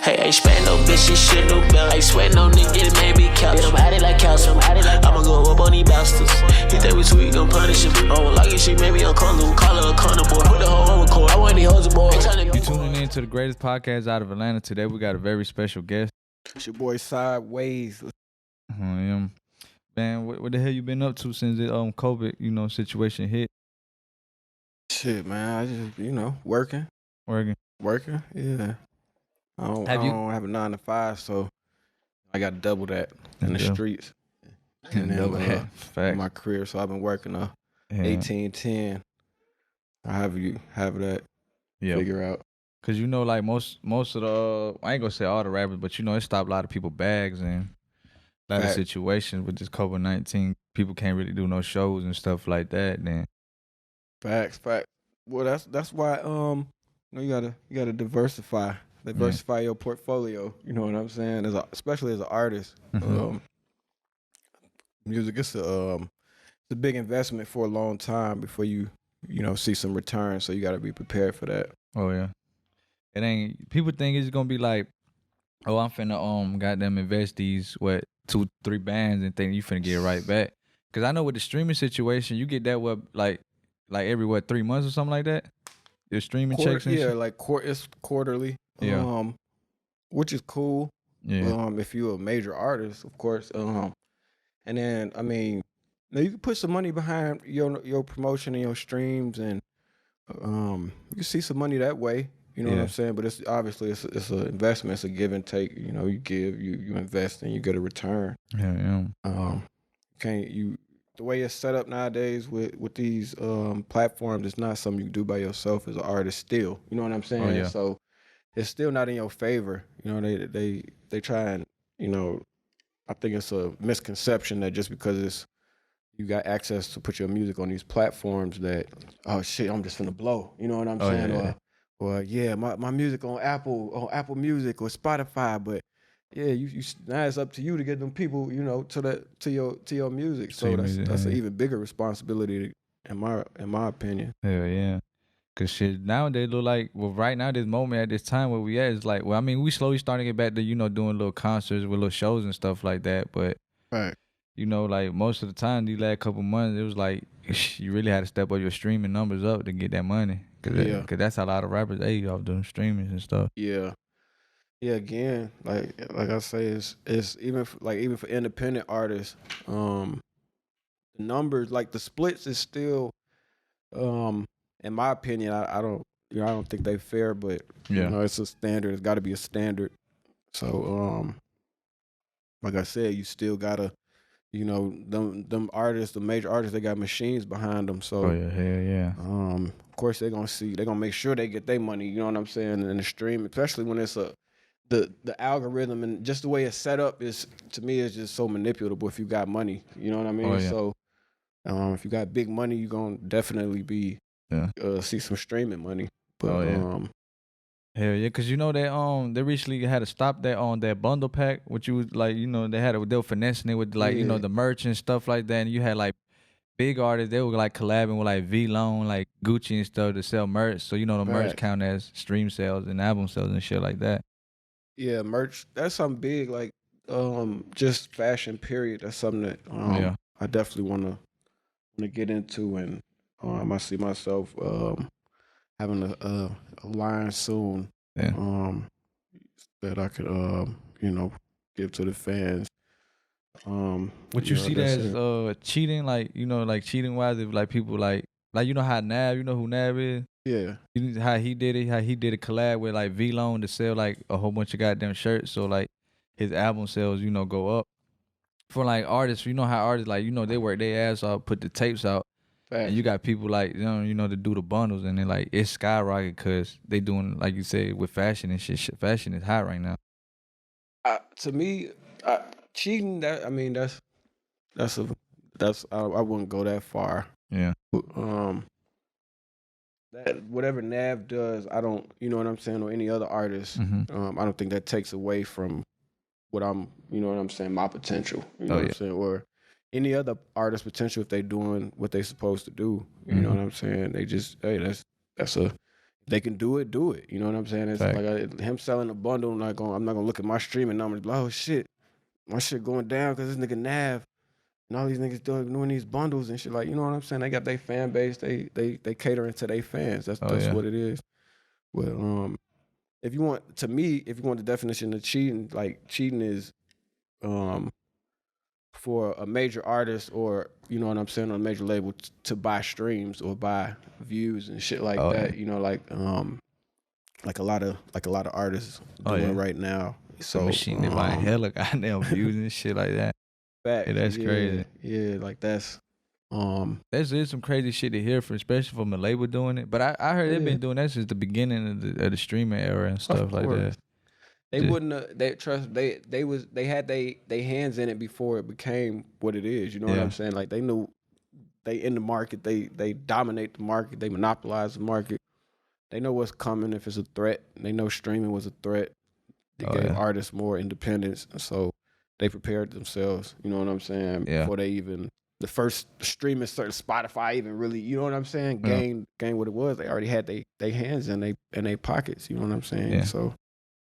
Hey, ain't spat no bitch, she shit no belt. Ain't sweat no nigga, it made me couch. I'm at it like couch, I'ma go up on these bastards. He think we tweet, gon' punish him. I don't like it, she made me uncomfortable. Call her a carnivore, put the hoe on record. I want these hoes aboard. You tuning in to the greatest podcast out of Atlanta. Today we got a very special guest. It's your boy Sydewayz. Man, what the hell you been up to since the COVID, situation hit? Shit, man, I just, working. Yeah. I don't have a 9 to 5, so I got double that in the streets. And then Double that. in my career, so I've been working 18-10. I have that figure out. Cause like most of the I ain't gonna say all the rappers, but it stopped a lot of people bags and a lot of situations with this COVID-19. People can't really do no shows and stuff like that. Then Facts. Well, that's why you gotta diversify your portfolio. You know what I'm saying? Especially as an artist, music it's a big investment for a long time before you see some return. So you gotta be prepared for that. Oh yeah, it ain't. People think it's gonna be like, oh, I'm finna goddamn invest these 2-3 bands and think you finna get right back. Cause I know with the streaming situation, you get that like every 3 months or something like that. Your streaming checks and shit? like it's quarterly. Yeah. Which is cool. Yeah. If you're a major artist, of course. And then you can put some money behind your promotion and your streams, and you can see some money that way. You know what I'm saying? But it's obviously it's an investment. It's a give and take. You give, you invest, and you get a return. Yeah. The way it's set up nowadays with these platforms, it's not something you do by yourself as an artist still. You know what I'm saying? Oh, yeah. So it's still not in your favor. They try and, I think it's a misconception that just because you got access to put your music on these platforms that, oh shit, I'm just finna blow. You know what I'm saying? Yeah. Or my music on Apple Music or Spotify, but yeah, now it's up to you to get them people, to your music. So that's an even bigger responsibility, in my opinion. Yeah. Cause shit nowadays look like, right now, this moment at this time where we at is like, we slowly starting to get back to doing little concerts with little shows and stuff like that. But right, like most of the time these last couple months, it was like you really had to step up your streaming numbers up to get that money. Cause that's how a lot of rappers off doing streamings and stuff. Yeah. Yeah, again, like I say, it's even for independent artists, the numbers, like the splits is still, in my opinion, I don't think they fair, but it's a standard. It's got to be a standard. So, like I said, you still gotta, them artists, the major artists, they got machines behind them. So, of course they're gonna make sure they get their money. You know what I'm saying? In the stream, especially when it's the algorithm and just the way it's set up is, to me, is just so manipulable if you got money. You know what I mean? Oh, yeah. So if you got big money, you're going to definitely be see some streaming money. But hell yeah, because they recently had to stop that bundle pack, which you was like, they were finessing it with the merch and stuff like that, and you had like big artists, they were like collabing with like V-Lone, like Gucci and stuff to sell merch. So the merch count as stream sales and album sales and shit like that. Yeah, merch, that's something big, like just fashion, period. That's something that I definitely want to get into, and I see myself having a line soon that I could give to the fans. Would you see that as cheating, like cheating wise, if like people like how Nav, who Nav is? Yeah. How he did a collab with like V-Lone to sell like a whole bunch of goddamn shirts, so like his album sales, go up. For like artists, how artists like, they work their ass off, put the tapes out. Fact. And you got people like, to do the bundles, and then like it's skyrocket because they doing, like you said, with fashion and shit. Fashion is hot right now. To me, cheating, I wouldn't go that far. Yeah. That whatever Nav does, I don't, you know what I'm saying, or any other artist, I don't think that takes away from what I'm, my potential, what I'm saying, or any other artist potential if they doing what they supposed to do, you know what I'm saying. They just, hey, that's a they can do it. You know what I'm saying? It's Fact. like him selling a bundle. I'm not gonna look at my streaming numbers. Like, oh shit, my shit going down because this nigga Nav and all these niggas doing these bundles and shit. Like, you know what I'm saying? They got their fan base. They catering to their fans. That's what it is. Well, if you want the definition of cheating, like cheating is for a major artist or, you know what I'm saying, on a major label to buy streams or buy views and shit like that. Yeah. You know, like a lot of artists doing right now. So machine they buying hella goddamn views and shit like that. Fact, yeah, that's crazy. Yeah, like that's some crazy shit to hear from, especially from a label doing it. But I heard they've been doing that since the beginning of the streaming era and stuff like that. They wouldn't they had they hands in it before it became what it is. You know what I'm saying? Like they knew they in the market, they dominate the market, they monopolize the market. They know what's coming if it's a threat. They know streaming was a threat. They gave artists more independence, and so they prepared themselves. You know what I'm saying? Yeah. Before they even the first streaming started, Spotify even really, you know what I'm saying? Gained what it was. They already had they hands in they pockets. You know what I'm saying? Yeah. So.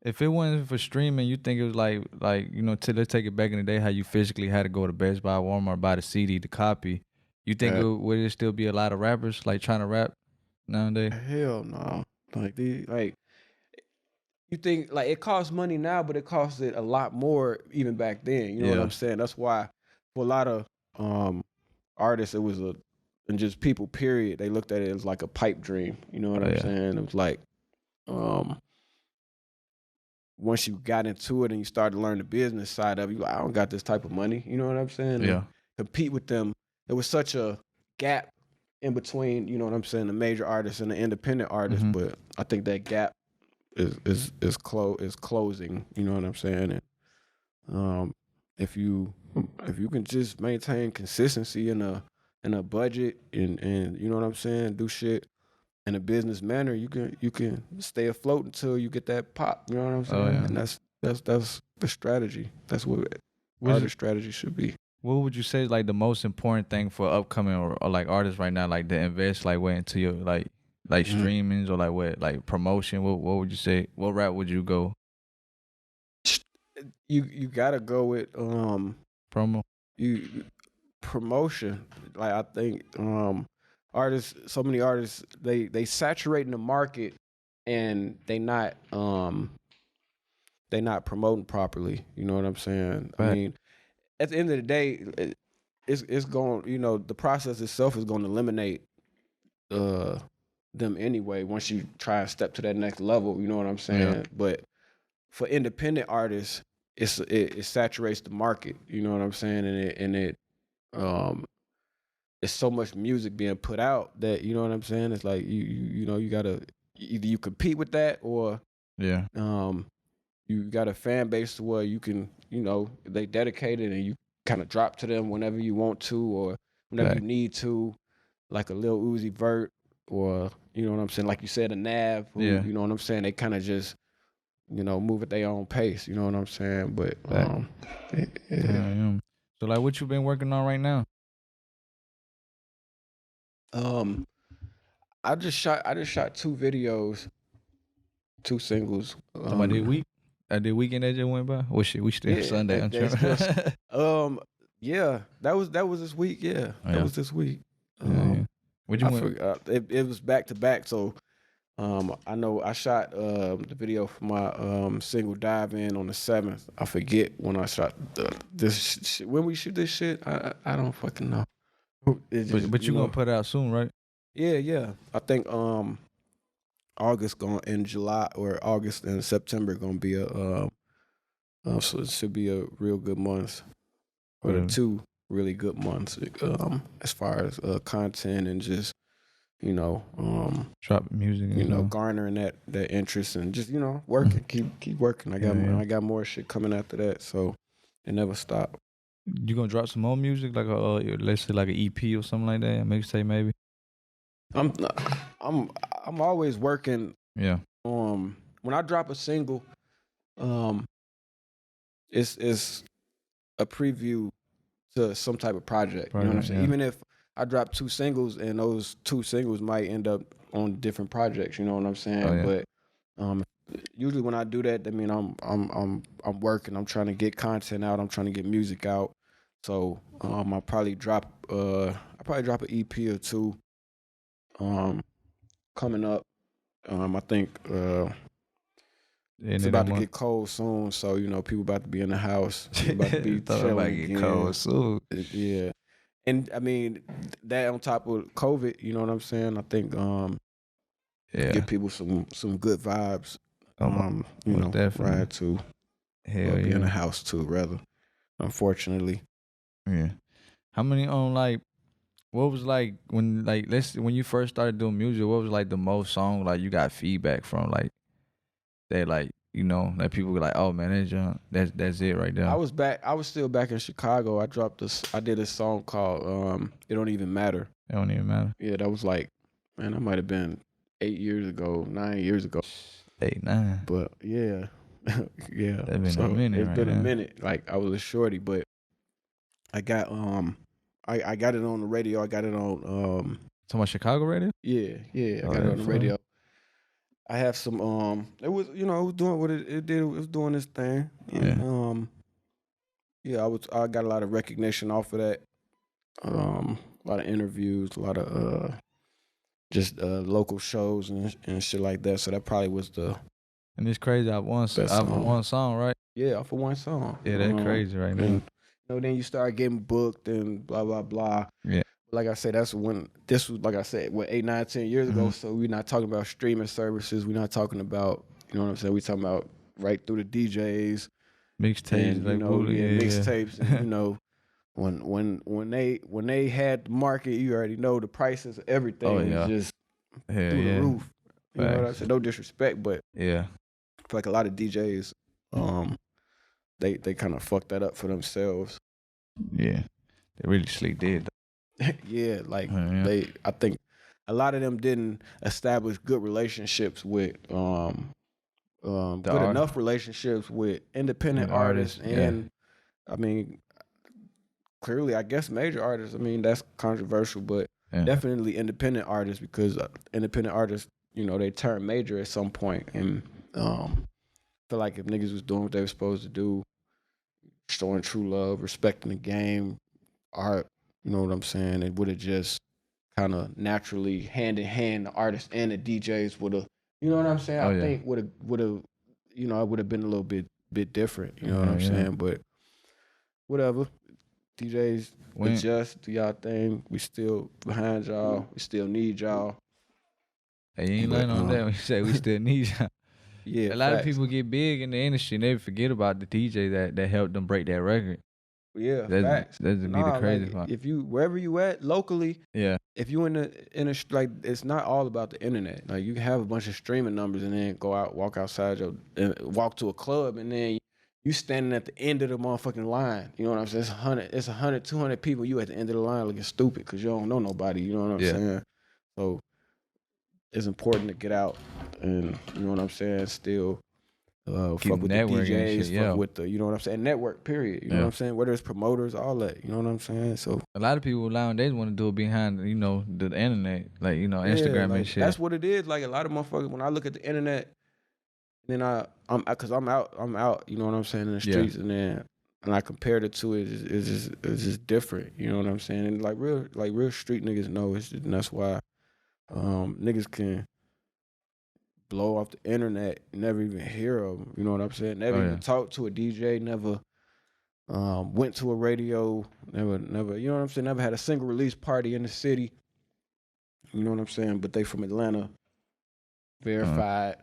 If it wasn't for streaming, you think it was like you know, let's take it back in the day how you physically had to go to Best Buy, Walmart, buy the CD to copy. You think would it still be a lot of rappers like trying to rap nowadays? Hell no. Like you think like it costs money now, but it costs it a lot more even back then. You know what I'm saying? That's why for a lot of artists, it was and just people, period, they looked at it as like a pipe dream. You know what I'm saying? It was like once you got into it and you started to learn the business side of it, you like, I don't got this type of money. You know what I'm saying? Yeah. And compete with them. There was such a gap in between, you know what I'm saying, the major artists and the independent artists. Mm-hmm. But I think that gap is closing. You know what I'm saying? And if you can just maintain consistency in a budget and you know what I'm saying, do shit in a business manner, you can stay afloat until you get that pop. You know what I'm saying? And that's the strategy. That's what artist strategy should be. What would you say is like the most important thing for upcoming or like artists right now, like to invest like way into your like streamings or like what, like promotion? What would you say? What route would you go? You gotta go with promo. Promotion. Like I think artists, so many artists, they saturate in the market and they not promoting properly. You know what I'm saying? Right. I mean, at the end of the day, it's going, you know, the process itself is going to eliminate them anyway once you try and step to that next level. You know what I'm saying? Yeah. But for independent artists, it saturates the market. You know what I'm saying? And it it's so much music being put out that, you know what I'm saying? It's like you know, you gotta either you compete with that or you got a fan base to where you can, you know, they dedicated and you kind of drop to them whenever you want to or whenever you need to, like a Lil Uzi Vert or, you know what I'm saying, like you said, a Nav, who, you know what I'm saying, they kind of just, you know, move at their own pace, you know what I'm saying? But so like what you been working on right now? I just shot 2 videos, 2 singles. The weekend that just went by? Well, shit, we still Sunday. I'm trying. Yeah, that was this week. Yeah, that was this week. What'd you it was back to back. So, I know I shot the video for my single Dive In on the 7th. I forget when I shot this. When we shoot this shit, I don't fucking know. But you gonna put it out soon, right? Yeah. I think August in July or August and September gonna be so it should be a real good month, or the 2 really good months as far as content and just, you know, drop music, you know, garnering that interest and just, you know, working, keep working. I got more shit coming after that, so it never stop. You gonna drop some more music, like let's say like an EP or something like that? Mixtape maybe. I'm always working. Yeah. When I drop a single, it's a preview to some type of project. You know what I'm saying? Yeah. Even if I drop 2 singles and those 2 singles might end up on different projects. You know what I'm saying? Oh, yeah. But usually when I do that, I mean I'm working. I'm trying to get content out. I'm trying to get music out. So I'll probably drop an EP or two coming up. I think And it's then about to I'm get cold soon, so you know people about to be in the house, people about to be thought chilling about get again. cold soon. Yeah, and I mean that on top of COVID, you know what I'm saying? I think Yeah. give people some good vibes. You most know, definitely. ride to Hell be in the yeah. house too, rather. Unfortunately, Yeah. How many like what was like when when you first started doing music, what was like the most song like you got feedback from like that like like people were like, oh man, that's it right there. I was still back in Chicago. I did a song called "It Don't Even Matter." It don't even matter. Yeah, that was like, man, that might have been 8 years ago, 9 years ago. 8, 9. But yeah, yeah. That been a So minute it's right been a now. minute. Like I was a shorty, but I got I got it on the radio. I got it on Talking about Chicago radio? yeah. I Oh, got it yeah, on the fuck. radio. I have some it was it was doing what it did. It was doing this thing. And Yeah. yeah, I got a lot of recognition off of that. A lot of interviews, a lot of just local shows and shit like that. So that probably was the And it's crazy. I've one song, right? yeah, for one song. Yeah, that's crazy right now. And you know, then you start getting booked and blah blah blah. Yeah. Like I said, that's when this was, like I said, 8, 9, 10 years ago. Mhm. So we're not talking about streaming services. We're not talking about, you know what I'm saying? We're talking about right through the DJs Mixtapes, and, you like know, Booty, mixtapes. And, you know, when they had the market, you already know the prices of everything Oh, yeah. is just Hell through the yeah. roof. You know what I'm Facts. saying? No disrespect, but Yeah. I feel like a lot of DJs, they kind of fucked that up for themselves. Yeah. They really sleep dead. Yeah, like Yeah. I think a lot of them didn't establish good relationships with good art- enough relationships with independent With artists artists, yeah. and I mean clearly I guess major artists. I mean that's controversial, but Yeah. definitely independent artists because independent artists, you know, they turn major at some point and feel like if niggas was doing what they were supposed to do, showing true love, respecting the game, art, you know what I'm saying? It would have just kind of naturally hand in hand the artists and the DJs would have, you know what I'm saying? Oh, I yeah. think would have, you know, it would have been a little bit different. You know what I'm Yeah. saying? But whatever, DJs When- adjust, do y'all thing. We still behind y'all. We still need y'all. Hey, you ain't But, lying on that when you say we still need y'all. Yeah, A lot of facts. people get big in the industry and they forget about the DJ that helped them break that record. Yeah, That's facts. be the crazy like, part. if you wherever you at locally, Yeah. if you in a like, it's not all about the internet. Like you can have a bunch of streaming numbers and then go out, walk outside walk to a club and then you standing at the end of the motherfucking line. You know what I'm saying? It's 100, 200 people. You at the end of the line looking stupid because you don't know nobody. You know what I'm Yeah. saying? So it's important to get out and you know what I'm saying. Still. Fuck with the DJs, shit, yeah. fuck with the, you know what I'm saying, network, period. You know what I'm saying? Whether it's promoters, all that, you know what I'm saying? So a lot of people nowadays want to do it behind, the internet, like, Instagram like, and shit. that's what it is. Like a lot of motherfuckers, when I look at the internet, then cause I'm out, you know what I'm saying, in the Yeah. streets, and then and I compared it to it, it's just different, you know what I'm saying? And like real street niggas know it's just, and that's why niggas can blow off the internet, never even hear of them, you know what I'm saying? Never even talk to a DJ, never went to a radio, never, you know what I'm saying? Never had a single release party in the city, you know what I'm saying? But they from Atlanta, verified,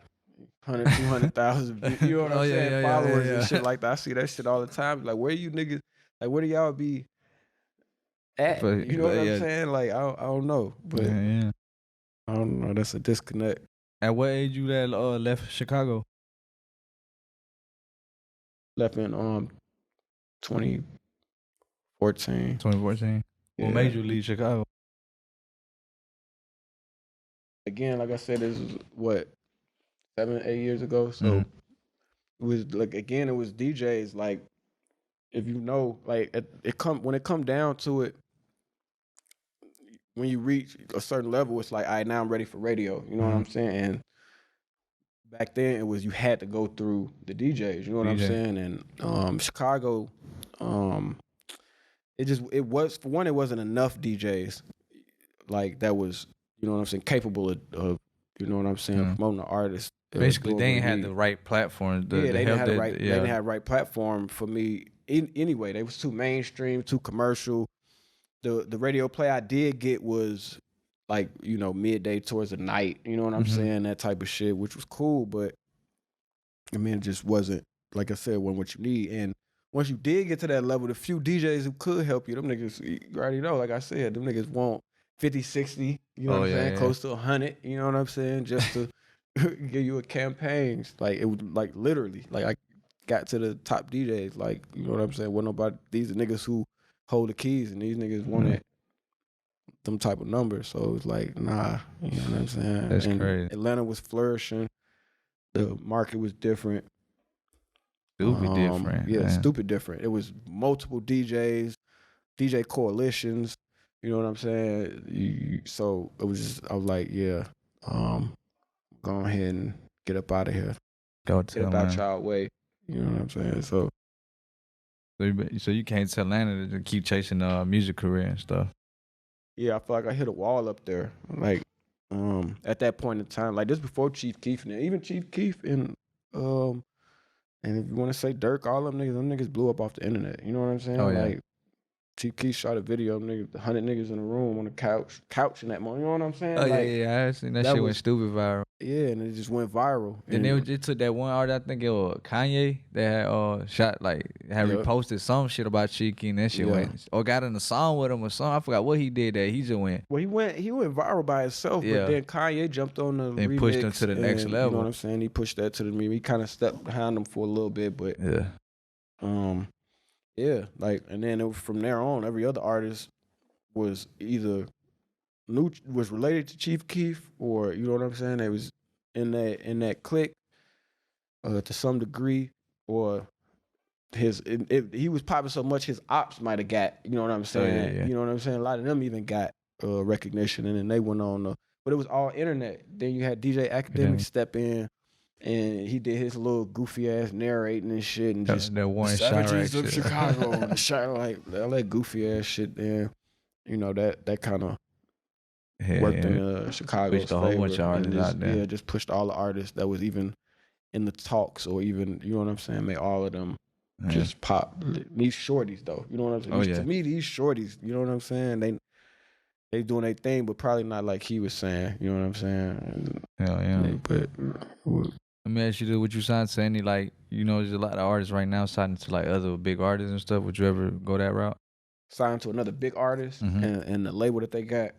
100, 200,000, you know what I'm saying? Followers and shit like that. I see that shit all the time. Like, where you niggas, like, where do y'all be at? You know what I'm saying? Like, I don't know, but yeah. I don't know. That's a disconnect. At what age you left Chicago? Left in 2014. 2014. What made you leave Chicago? Again, like I said, this was what 7, 8 years ago. So it was like, again, it was DJs. Like, if you know, like when it come down to it, when you reach a certain level, it's like, all right, now I'm ready for radio. You know what I'm saying? And back then, it was you had to go through the DJs. You know what I'm saying? And Chicago, it was for one, it wasn't enough DJs like that was, you know what I'm saying, capable of you know what I'm saying, promoting the artist. Basically, they ain't had the right platform. They didn't have the right. They didn't have the right platform for me. Anyway, they was too mainstream, too commercial. The radio play I did get was like, you know, midday towards the night. You know what I'm saying? That type of shit, which was cool, but I mean, it just wasn't, like I said, wasn't what you need. And once you did get to that level, the few DJs who could help you, them niggas, you already know, like I said, them niggas want 50, 60, you know what I'm saying? Close to 100, you know what I'm saying? Just to give you a campaign. Like, it was like literally, like I got to the top DJs, like, you know what I'm saying? Wasn't nobody, these are niggas who hold the keys, and these niggas wanted them type of numbers. So it's like, nah, you know what I'm saying? That's crazy. Atlanta was flourishing. The market was different. Stupid different. Yeah, stupid different. It was multiple DJs, DJ coalitions. You know what I'm saying? So it was just, I was like, yeah, go ahead and get up out of here. Get up out y'all way. You know what I'm saying? So you can't tell Atlanta to keep chasing the music career and stuff. Yeah, I feel like I hit a wall up there. Like, at that point in time, like this before Chief Keef, and even Chief Keef and if you want to say Dirk, all them niggas blew up off the internet. You know what I'm saying? Oh, yeah. Like, Chief Keef shot a video of niggas, 100 niggas in a room on the couch in that moment. You know what I'm saying? Oh, like, yeah. I seen that shit went stupid viral. Yeah, and it just went viral. Then it took that one artist, I think it was Kanye, that had shot, like, had reposted some shit about Cheeky, and that shit went, or got in a song with him or something. I forgot what he did that. He just went. Well, he went viral by himself, but then Kanye jumped on the remix. And pushed him to the next level. You know what I'm saying? He pushed that to the remix. He kind of stepped behind him for a little bit, but yeah, like, and then it was from there on, every other artist was either was related to Chief Keef, or you know what I'm saying, they was in that clique to some degree, or he was popping so much his ops might have got, you know what I'm saying? You know what I'm saying? A lot of them even got recognition, and then they went on but it was all internet. Then you had DJ Academic step in, and he did his little goofy ass narrating and shit, and just that one savages of Chicago, like all that goofy ass shit. Then you know that kind of worked in Chicago's pushed a whole bunch of artists out there. Yeah, just pushed all the artists that was even in the talks, or even, you know what I'm saying, made all of them just pop. These shorties though, you know what I'm saying? To me, these shorties, you know what I'm saying, they doing their thing, but probably not like he was saying, you know what I'm saying? But let me ask you this: would you sign to any, like, you know, there's a lot of artists right now signing to like other big artists and stuff. Would you ever go that route? Sign to another big artist and the label that they got?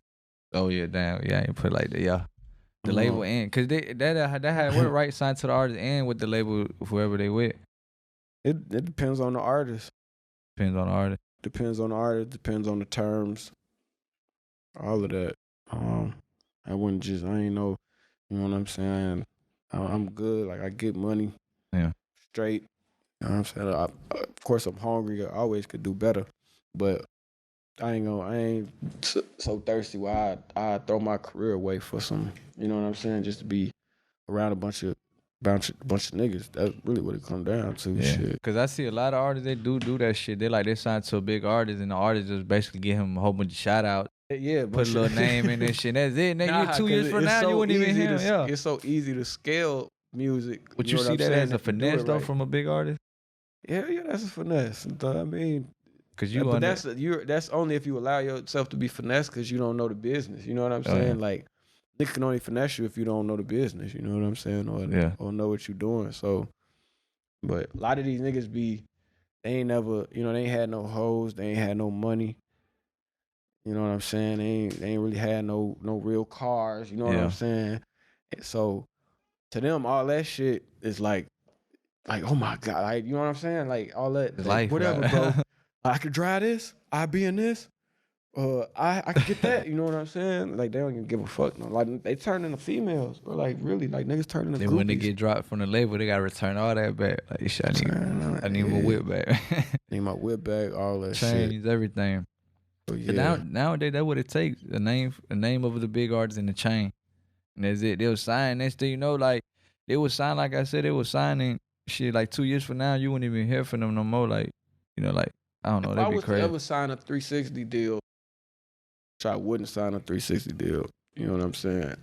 Oh yeah, damn, yeah, you put it like that, yeah. The label and cause that had what right, signed to the artist and with the label whoever they with. It depends on the artist. Depends on the artist. Depends on the artist. Depends on the terms. All of that. I ain't know. You know what I'm saying? I'm good. Like, I get money. Yeah. Straight. You know what I'm saying? Of course, I'm hungry. I always could do better, but I ain't so thirsty where I throw my career away for some, you know what I'm saying, just to be around a bunch of niggas. That's really what it comes down to. Yeah. Shit. Cause I see a lot of artists, they do that shit. They sign to a big artist, and the artist just basically give him a whole bunch of shout outs. Yeah, put a little name in this shit. That's it. Nigga, 2 years from now, you wouldn't even hear him. Yeah. It's so easy to scale music. Would you see that as a finesse though from a big artist? Yeah, that's a finesse. I mean, cause that's only if you allow yourself to be finesse, because you don't know the business. You know what I'm saying? Yeah. Like, nigga can only finesse you if you don't know the business. You know what I'm saying? Or know what you're doing. So, but a lot of these niggas they ain't never, you know, they ain't had no hoes, they ain't had no money. You know what I'm saying? They ain't really had no real cars. You know what I'm saying? And so to them, all that shit is like, oh my God, like, you know what I'm saying? Like, all that, life, whatever, right? bro. I could drive this. I be in this. I could get that. You know what I'm saying? Like, they don't even give a fuck. No. Like, they turn into females, or like, really, like, niggas turn into groupies. Then when they get dropped from the label, they gotta return all that back. Like, shit, I need my whip back. Need my whip back, all that Chains, shit. everything. So, But nowadays, that's what it takes. The name of the big artist in the chain. And that's it. They'll sign. Next thing you know, like, they would sign, like I said, they were signing shit like 2 years from now, you wouldn't even hear from them no more. Like, you know, like, I don't know, if that'd I be was crazy. to ever sign a 360 deal, which I wouldn't sign a 360 deal. You know what I'm saying?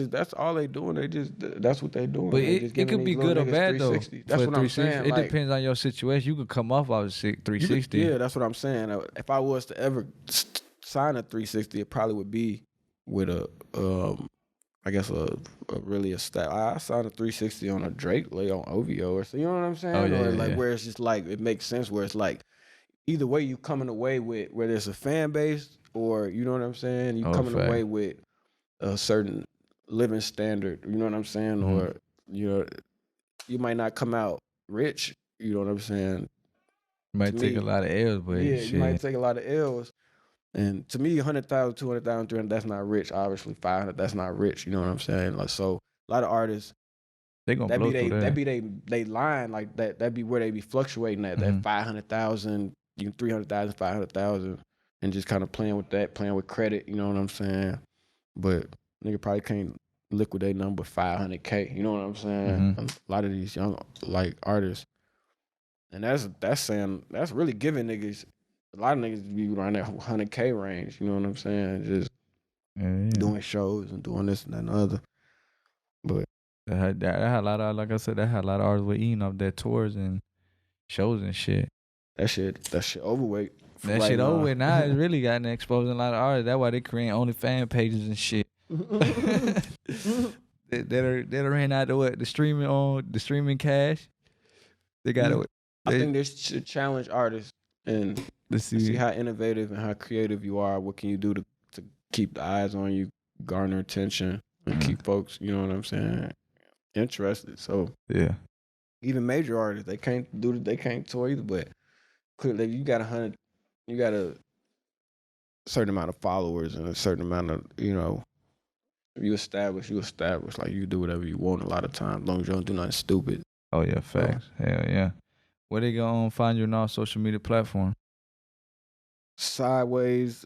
That's all they doing. That's what they doing. But They just it giving could be these little good or niggas bad, though. 360. That's For what I'm 360, saying. it Like, depends on your situation. You could come off of a 360. yeah, that's what I'm saying. If I was to ever sign a 360, it probably would be with I guess really a style. I signed a 360 on a Drake lay on OVO or so. You know what I'm saying? Oh, yeah, or yeah, like yeah. where it's just like it makes sense. Where it's like either way you coming away with where there's a fan base, or you know what I'm saying. You coming fact. away with a certain living standard. You know what I'm saying? Mhm. Or you might not come out rich. You know what I'm saying? You might To take me, a lot of L's, but Yeah, shit. you might take a lot of L's. And to me, 100,000, 200,000, 300, that's not rich. Obviously, 500, that's not rich. You know what I'm saying? Like, so a lot of artists, They gonna blow through that. that be they line like that. That be where they be fluctuating at that 500,000, 300,000, 500,000, and just kind of playing with that, playing with credit. You know what I'm saying? But nigga probably can't liquidate number 500K. You know what I'm saying? A lot of these young like artists, and that's really giving niggas. A lot of niggas be around that 100K range. You know what I'm saying? Just doing shows and doing this and that and the other. But that had a lot of, like I said, that had a lot of artists with eating off their tours and shows and shit. that shit overweight. That shit over with now. It's really gotten exposing a lot of artists. That's why they create only fan pages and shit. That ran out of what the streaming cash. They got it. I think this should challenge artists and Let's see how innovative and how creative you are. What can you do to keep the eyes on you, garner attention, and keep folks, you know what I'm saying, interested. So yeah, even major artists, they can't tour either. But clearly, you got a certain amount of followers and a certain amount of, you know, if you establish. Like, you do whatever you want a lot of times, as long as you don't do nothing stupid. Oh yeah, facts. Hell yeah. Where they gonna find you on all social media platforms? Sydewayz,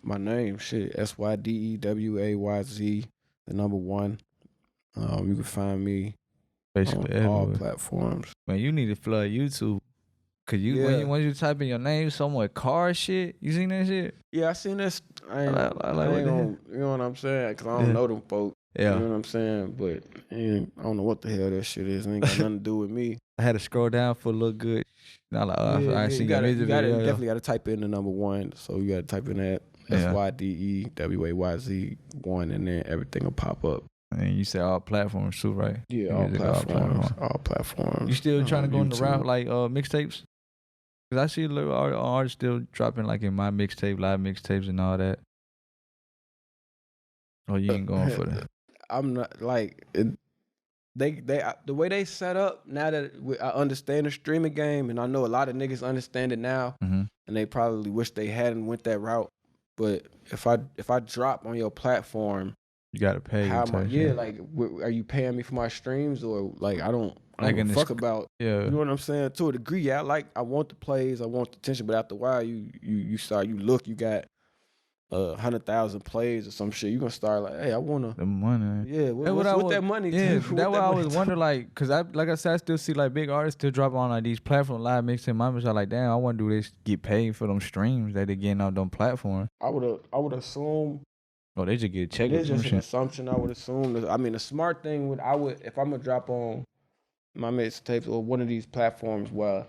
my name, shit, SYDEWAYZ, the number 1. You can find me Basically on all everywhere. platforms. Man, you need to flood YouTube. Cause when you type in your name, somewhere car shit. You seen that shit? Yeah, I seen this. I ain't what the hell? you know what I'm saying? Cause I don't know them folks. Yeah. You know what I'm saying? But I don't know what the hell that shit is. It ain't got nothing to do with me. I had to scroll down for a little good. Not like, I see you your music video. definitely gotta type in the number 1. So you gotta type in that SYDEWAYZ 1, and then everything will pop up. And you said all platforms too, right? Yeah, all platforms. You still trying to go in the YouTube. route like mixtapes? Cause I see a little artists still dropping like in my mixtape, live mixtapes and all that. Oh, you ain't going for that? I'm not like they the way they set up now that I understand the streaming game, and I know a lot of niggas understand it now, and they probably wish they hadn't went that route. But if I drop on your platform, you gotta pay. How am I? Yeah, like are you paying me for my streams, or like I don't give a fuck about. Yeah, you know what I'm saying? To a degree, yeah, I want the plays, I want the attention, but after a while, you got 100,000 plays or some shit. You gonna start like, hey, I wanna the money. Yeah, what that money? Yeah, what that's why I was wondering, like, cause like I said, I still see like big artists still drop on like these platforms, live mixing. My bitch, like, damn, I want to do this, get paid for them streams that they getting on them platforms. I would assume. Oh, they just get a check. It's just an assumption. I would assume. I mean, the smart thing if I'm gonna drop on my mixtapes or one of these platforms where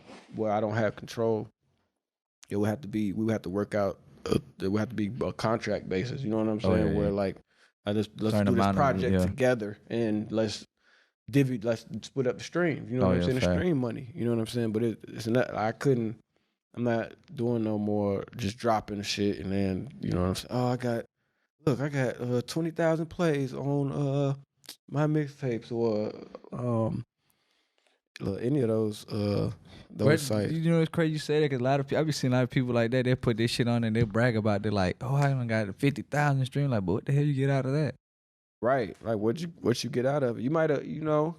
I don't have control, we would have to work out. It would have to be a contract basis. You know what I'm saying? Where like, let's do this project together and let's split up the streams. You know what I'm saying? The stream money. You know what I'm saying? But it's not. I'm not doing no more just dropping the shit and then, you know what I'm saying? Oh, I got 20,000 plays on my mixtapes or any of those sites. You know, it's crazy you say that because a lot of people, I be seeing a lot of people like that. They put this shit on and they brag about it. They're like, oh, I even got 50,000 streams. Like, but what the hell you get out of that? Right, like what you get out of it? You might have,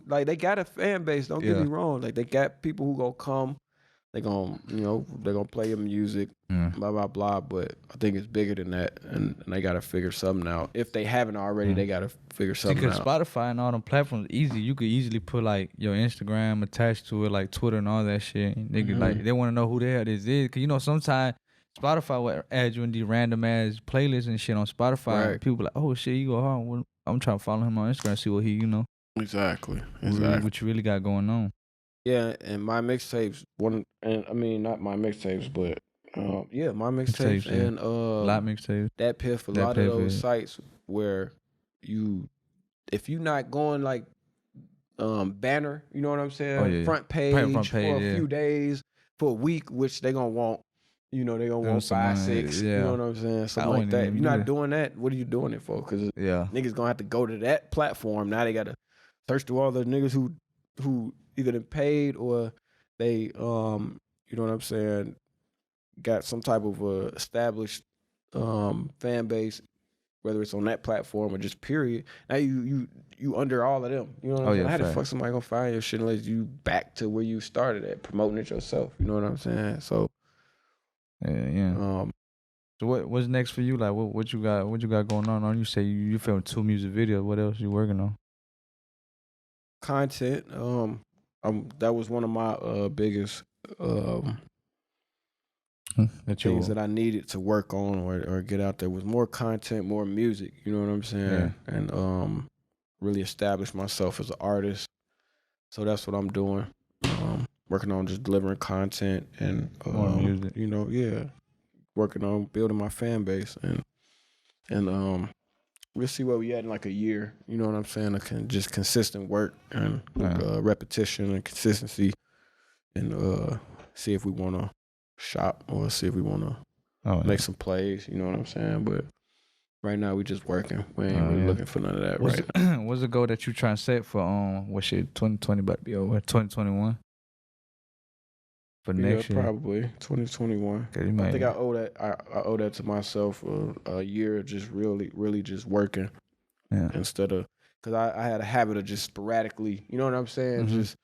like they got a fan base. Don't get me wrong. Like they got people who gonna come they're gonna play your music, blah blah blah. But I think it's bigger than that, and they gotta figure something out. If they haven't already, they gotta figure something out. Spotify and all them platforms easy. You could easily put like your Instagram attached to it, like Twitter and all that shit. They could like they want to know who the hell this is, cause you know sometimes Spotify will add you in these random ass playlists and shit on Spotify. Right. And people like, oh shit, you go hard. Well, I'm trying to follow him on Instagram, see what he, Exactly. what you really got going on. Yeah, and my mixtapes, not my mixtapes, but my mixtapes and lot mixtapes. That Piff, a lot of those sites where if you not going like banner, you know what I'm saying? Oh, yeah. Front page for a few days, for a week, which they gonna want. You know, they gonna want 5, 6. You know what I'm saying? Something like that. If you're not doing that, what are you doing it for? Because niggas gonna have to go to that platform. Now they gotta search through all the niggas who either they paid or they you know what I'm saying, got some type of established fan base, whether it's on that platform or just period. Now you under all of them. You know what I'm saying? How the fuck somebody gonna find your shit unless you back to where you started at, promoting it yourself? You know what I'm saying? So yeah. So what's next for you? Like what you got going on? You say you filmed 2 music videos. What else you working on? Content. That was one of my biggest things that I needed to work on or get out there, was more content, more music. You know what I'm saying? Yeah. And really establish myself as an artist. So that's what I'm doing. Working on just delivering content and more music. You know, working on building my fan base and we'll see where we at in like a year. You know what I'm saying? Just consistent work and repetition and consistency, and see if we want to shop or see if we want to make some plays. You know what I'm saying? But right now we just working. We ain't really looking for none of that. What's the goal that you trying to set for 2020 about to be over? 2021? For next year? Probably 2021. I think I owe that. I owe that to myself. A year of just really just working, instead of, because I had a habit of just sporadically. You know what I'm saying? Just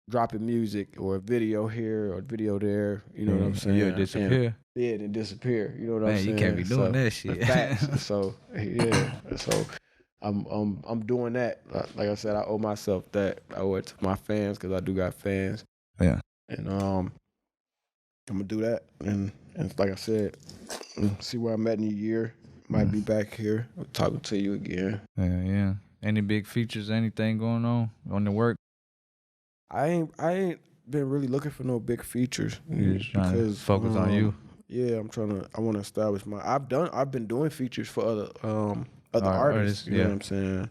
dropping music or a video here or a video there. You know what I'm saying? Yeah, disappear. Then disappear. You know what I'm saying? You can't be doing that shit. Facts. So so I'm doing that. Like I said, I owe myself that. I owe it to my fans because I do got fans. Yeah. And I'm gonna do that, and like I said, see where I'm at in a year. Might be back here talking to you again. Yeah. Any big features? Anything going on the work? I ain't been really looking for no big features. You're just trying to focus on you. Yeah, I want to establish I've been doing features for other artists. You know what I'm saying?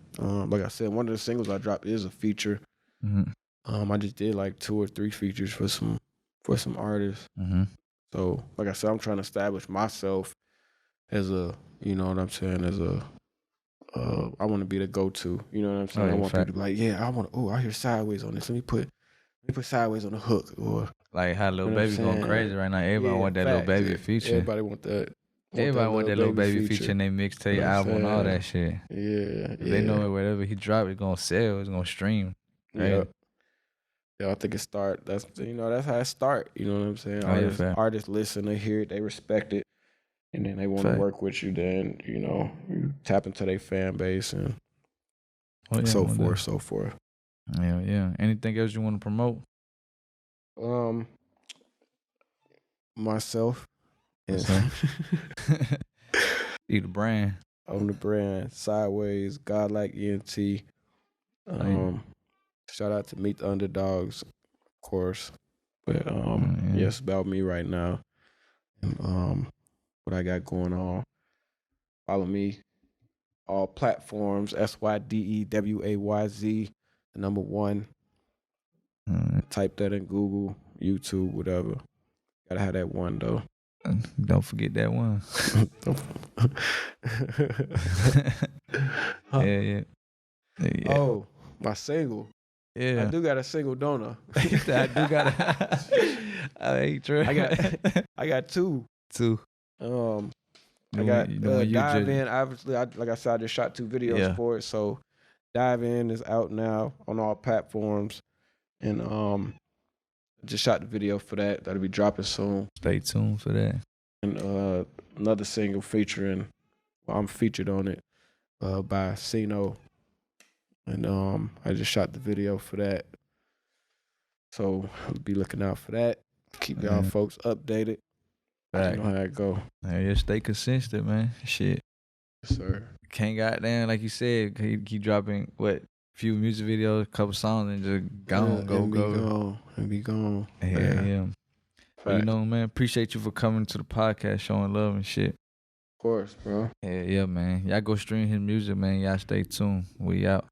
Like I said, one of the singles I dropped is a feature. I just did like 2 or 3 features for some artists. So like I said, I'm trying to establish myself as a, you know what I'm saying, as a I want to be the go-to. You know what I'm saying? I want people to be like, yeah, I hear Sydewayz on this. Let me put Sydewayz on the hook, or like how Lil Baby going crazy right now. Everybody want that Lil Baby feature. Everybody want that. Everybody want that Lil Baby feature in their mixtape, album, and all that shit. Yeah. They know whatever he drop, it's gonna sell. It's gonna stream. Right? Yeah, I think it start. That's how it start. You know what I'm saying? Artists listen, they hear it, they respect it, and then they want to work with you. Then you tap into their fan base and so forth. Yeah. Anything else you want to promote? Myself. You the brand. I'm the brand. Sydewayz, Godlike ENT. Shout out to Meet the Underdogs, of course. But yes, about me right now. And what I got going on. Follow me. All platforms, SYDEWAYZ, the number 1. Type that in Google, YouTube, whatever. Gotta have that 1 though. Don't forget that 1. Yeah. Oh, my single. Yeah. I do got a single, don't I? I do got a. I ain't true. I got 2. 2. I got Dive In. Obviously, like I said, I just shot 2 videos for it. So Dive In is out now on all platforms, and Just shot the video for that. That'll be dropping soon. Stay tuned for that. And another single featuring, well, I'm featured on it by Sino. And I just shot the video for that. So I'll be looking out for that. Keep y'all folks updated. Right. You know how it go. Yeah, stay consistent, man. Shit. Yes, sir. Can't goddamn, like you said, keep dropping few music videos, couple songs, and just go. And be gone. Yeah. But, you know, man, appreciate you for coming to the podcast, showing love and shit. Of course, bro. Yeah, man. Y'all go stream his music, man. Y'all stay tuned. We out.